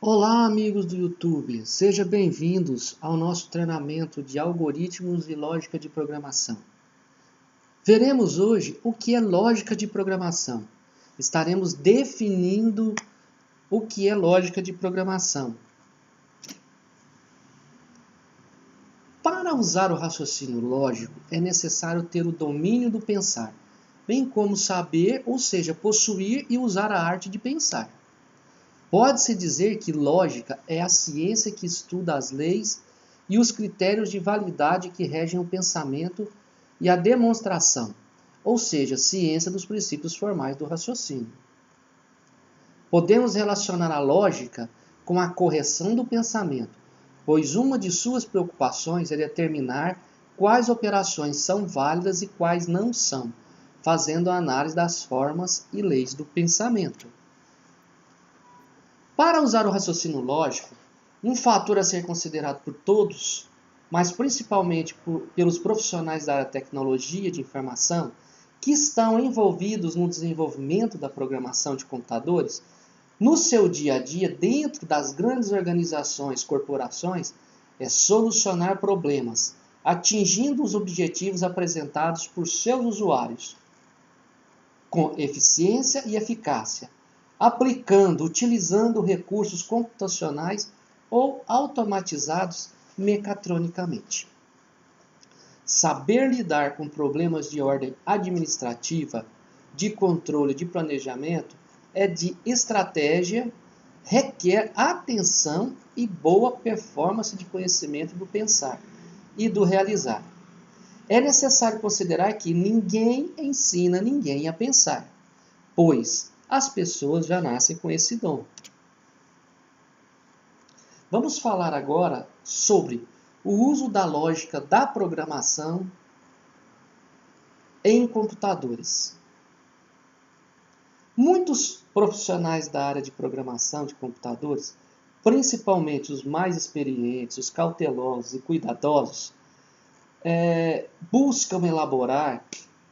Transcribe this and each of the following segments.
Olá, amigos do YouTube, sejam bem-vindos ao nosso treinamento de algoritmos e lógica de programação. Veremos hoje o que é lógica de programação. Estaremos definindo o que é lógica de programação. Para usar o raciocínio lógico, é necessário ter o domínio do pensar, bem como saber, ou seja, possuir e usar a arte de pensar. Pode-se dizer que lógica é a ciência que estuda as leis e os critérios de validade que regem o pensamento e a demonstração, ou seja, ciência dos princípios formais do raciocínio. Podemos relacionar a lógica com a correção do pensamento, pois uma de suas preocupações é determinar quais operações são válidas e quais não são, fazendo a análise das formas e leis do pensamento. Para usar o raciocínio lógico, um fator a ser considerado por todos, mas principalmente pelos profissionais da área de tecnologia de informação, que estão envolvidos no desenvolvimento da programação de computadores, no seu dia a dia, dentro das grandes organizações, corporações, é solucionar problemas, atingindo os objetivos apresentados por seus usuários, com eficiência e eficácia, aplicando, utilizando recursos computacionais ou automatizados mecatronicamente. Saber lidar com problemas de ordem administrativa, de controle, de planejamento, é de estratégia, requer atenção e boa performance de conhecimento do pensar e do realizar. É necessário considerar que ninguém ensina ninguém a pensar, pois as pessoas já nascem com esse dom. Vamos falar agora sobre o uso da lógica da programação em computadores. Muitos profissionais da área de programação de computadores, principalmente os mais experientes, os cautelosos e cuidadosos, buscam elaborar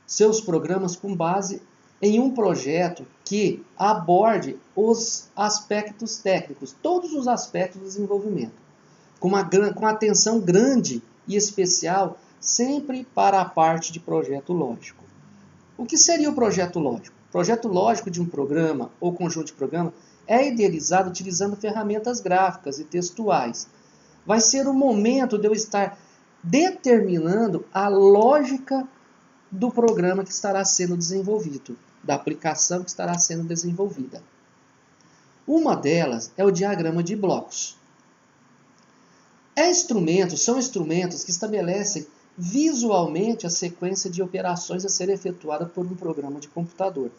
seus programas com base em um projeto que aborde os aspectos técnicos, todos os aspectos do desenvolvimento, com atenção grande e especial sempre para a parte de projeto lógico. O que seria o projeto lógico? O projeto lógico de um programa ou conjunto de programa é idealizado utilizando ferramentas gráficas e textuais. Vai ser o momento de eu estar determinando a lógica do programa que estará sendo desenvolvido, da aplicação que estará sendo desenvolvida. Uma delas é o diagrama de blocos. São instrumentos que estabelecem visualmente a sequência de operações a ser efetuada por um programa de computador.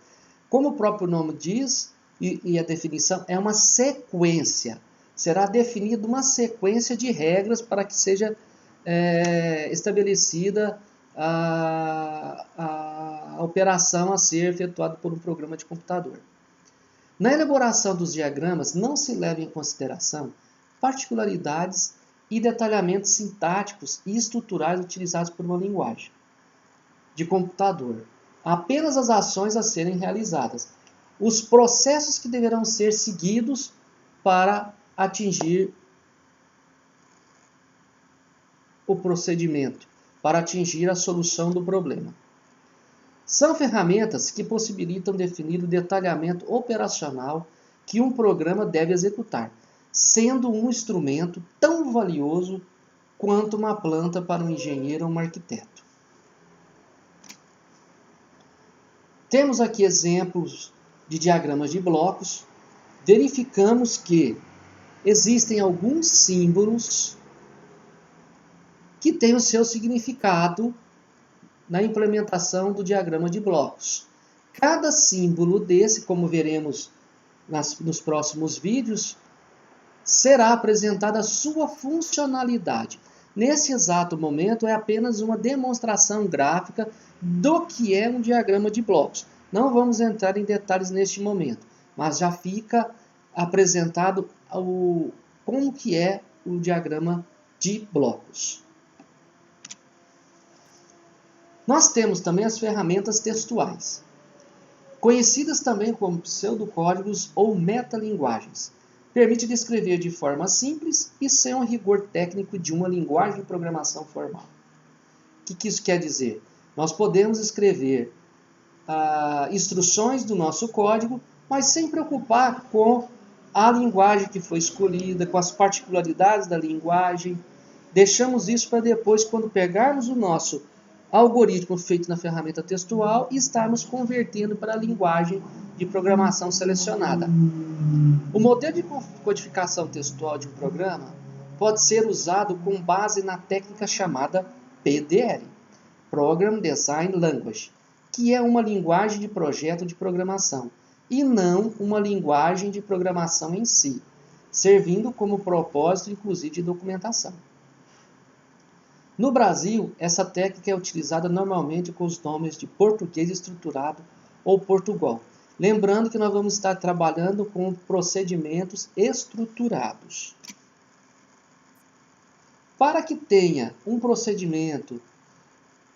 Como o próprio nome diz, e a definição, é uma sequência. Será definida uma sequência de regras para que seja estabelecida a operação a ser efetuada por um programa de computador. Na elaboração dos diagramas, não se leva em consideração particularidades e detalhamentos sintáticos e estruturais utilizados por uma linguagem de computador. Apenas as ações a serem realizadas, os processos que deverão ser seguidos para atingir o procedimento, para atingir a solução do problema. São ferramentas que possibilitam definir o detalhamento operacional que um programa deve executar, sendo um instrumento tão valioso quanto uma planta para um engenheiro ou um arquiteto. Temos aqui exemplos de diagramas de blocos. Verificamos que existem alguns símbolos que têm o seu significado na implementação do diagrama de blocos. Cada símbolo desse, como veremos nos próximos vídeos, será apresentada a sua funcionalidade. Nesse exato momento, é apenas uma demonstração gráfica do que é um diagrama de blocos. Não vamos entrar em detalhes neste momento, mas já fica apresentado como que é o diagrama de blocos. Nós temos também as ferramentas textuais, conhecidas também como pseudocódigos ou metalinguagens. Permite descrever de forma simples e sem o rigor técnico de uma linguagem de programação formal. O que isso quer dizer? Nós podemos escrever instruções do nosso código, mas sem preocupar com a linguagem que foi escolhida, com as particularidades da linguagem. Deixamos isso para depois, quando pegarmos o nosso algoritmo feito na ferramenta textual e estarmos convertendo para a linguagem de programação selecionada. O modelo de codificação textual de um programa pode ser usado com base na técnica chamada PDL, Program Design Language, que é uma linguagem de projeto de programação, e não uma linguagem de programação em si, servindo como propósito, inclusive, de documentação. No Brasil, essa técnica é utilizada normalmente com os nomes de português estruturado ou Portugal. Lembrando que nós vamos estar trabalhando com procedimentos estruturados. Para que tenha um procedimento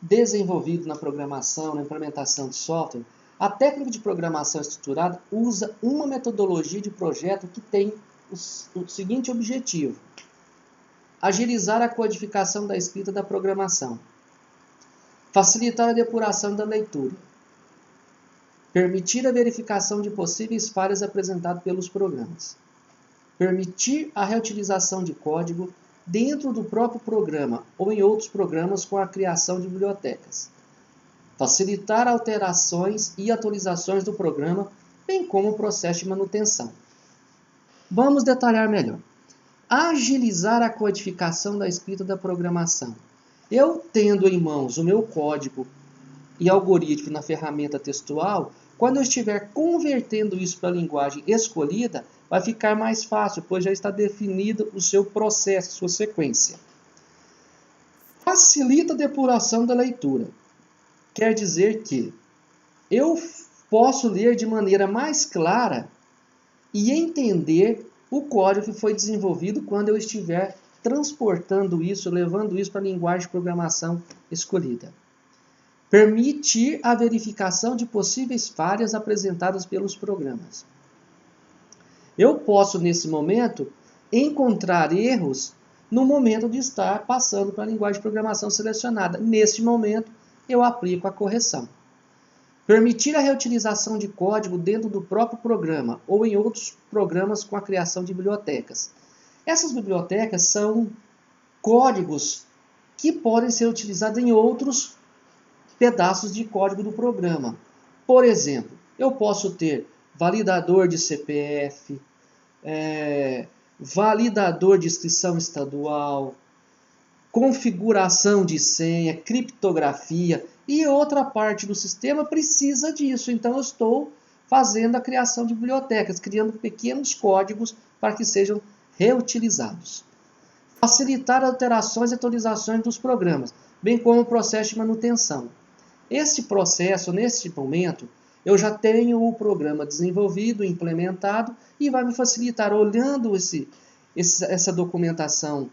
desenvolvido na programação, na implementação de software, a técnica de programação estruturada usa uma metodologia de projeto que tem o seguinte objetivo: agilizar a codificação da escrita da programação, facilitar a depuração da leitura, permitir a verificação de possíveis falhas apresentadas pelos programas, permitir a reutilização de código dentro do próprio programa ou em outros programas com a criação de bibliotecas, facilitar alterações e atualizações do programa, bem como o processo de manutenção. Vamos detalhar melhor. Agilizar a codificação da escrita da programação. Eu tendo em mãos o meu código e algoritmo na ferramenta textual, quando eu estiver convertendo isso para a linguagem escolhida, vai ficar mais fácil, pois já está definido o seu processo, sua sequência. Facilita a depuração da leitura. Quer dizer que eu posso ler de maneira mais clara e entender o código que foi desenvolvido quando eu estiver transportando isso, levando isso para a linguagem de programação escolhida. Permitir a verificação de possíveis falhas apresentadas pelos programas. Eu posso, nesse momento, encontrar erros no momento de estar passando para a linguagem de programação selecionada. Nesse momento, eu aplico a correção. Permitir a reutilização de código dentro do próprio programa ou em outros programas com a criação de bibliotecas. Essas bibliotecas são códigos que podem ser utilizados em outros pedaços de código do programa. Por exemplo, eu posso ter validador de CPF, validador de inscrição estadual, configuração de senha, criptografia, e outra parte do sistema precisa disso. Então eu estou fazendo a criação de bibliotecas, criando pequenos códigos para que sejam reutilizados. Facilitar alterações e atualizações dos programas, bem como o processo de manutenção. Esse processo, nesse momento, eu já tenho o programa desenvolvido, implementado, e vai me facilitar, olhando essa documentação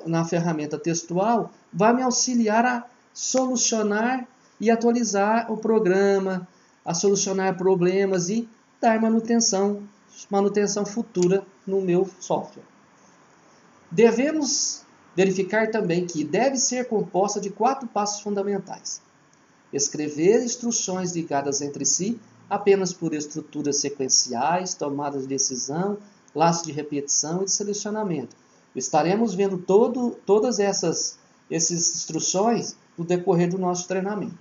na ferramenta textual, vai me auxiliar a solucionar e atualizar o programa, a solucionar problemas e dar manutenção futura no meu software. Devemos verificar também que deve ser composta de 4 passos fundamentais. Escrever instruções ligadas entre si apenas por estruturas sequenciais, tomadas de decisão, laços de repetição e de selecionamento. Estaremos vendo todas essas instruções no decorrer do nosso treinamento.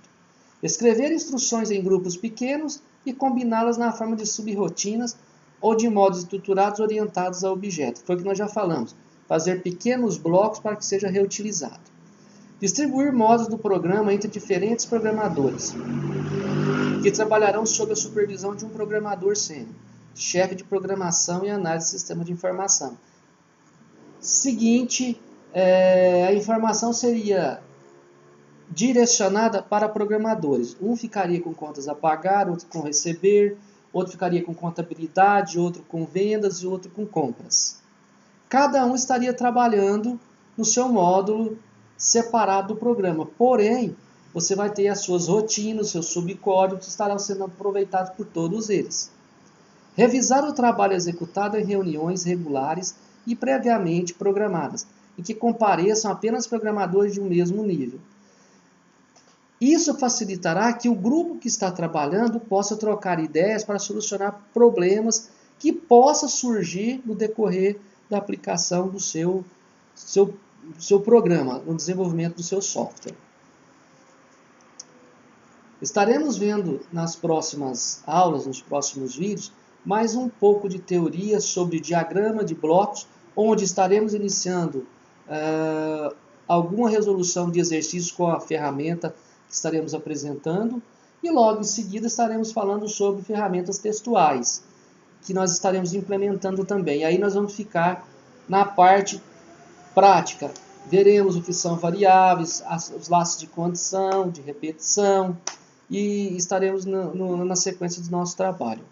Escrever instruções em grupos pequenos e combiná-las na forma de subrotinas ou de modos estruturados orientados a objeto. Foi o que nós já falamos. Fazer pequenos blocos para que seja reutilizado. Distribuir modos do programa entre diferentes programadores, que trabalharão sob a supervisão de um programador sênior, chefe de programação e análise de sistema de informação. Seguinte, a informação seria direcionada para programadores. Um ficaria com contas a pagar, outro com receber, outro ficaria com contabilidade, outro com vendas e outro com compras. Cada um estaria trabalhando no seu módulo separado do programa. Porém, você vai ter as suas rotinas, seus subcódigos que estarão sendo aproveitados por todos eles. Revisar o trabalho executado em reuniões regulares e previamente programadas, em que compareçam apenas programadores de um mesmo nível. Isso facilitará que o grupo que está trabalhando possa trocar ideias para solucionar problemas que possam surgir no decorrer da aplicação do seu programa, no desenvolvimento do seu software. Estaremos vendo nas próximas aulas, nos próximos vídeos, mais um pouco de teoria sobre diagrama de blocos, onde estaremos iniciando alguma resolução de exercícios com a ferramenta que estaremos apresentando, e logo em seguida estaremos falando sobre ferramentas textuais, que nós estaremos implementando também. E aí nós vamos ficar na parte prática. Veremos o que são variáveis, os laços de condição, de repetição, e estaremos na sequência do nosso trabalho.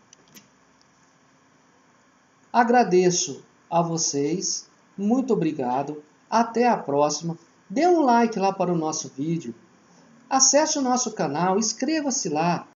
Agradeço a vocês, muito obrigado, até a próxima. Dê um like lá para o nosso vídeo, acesse o nosso canal, inscreva-se lá.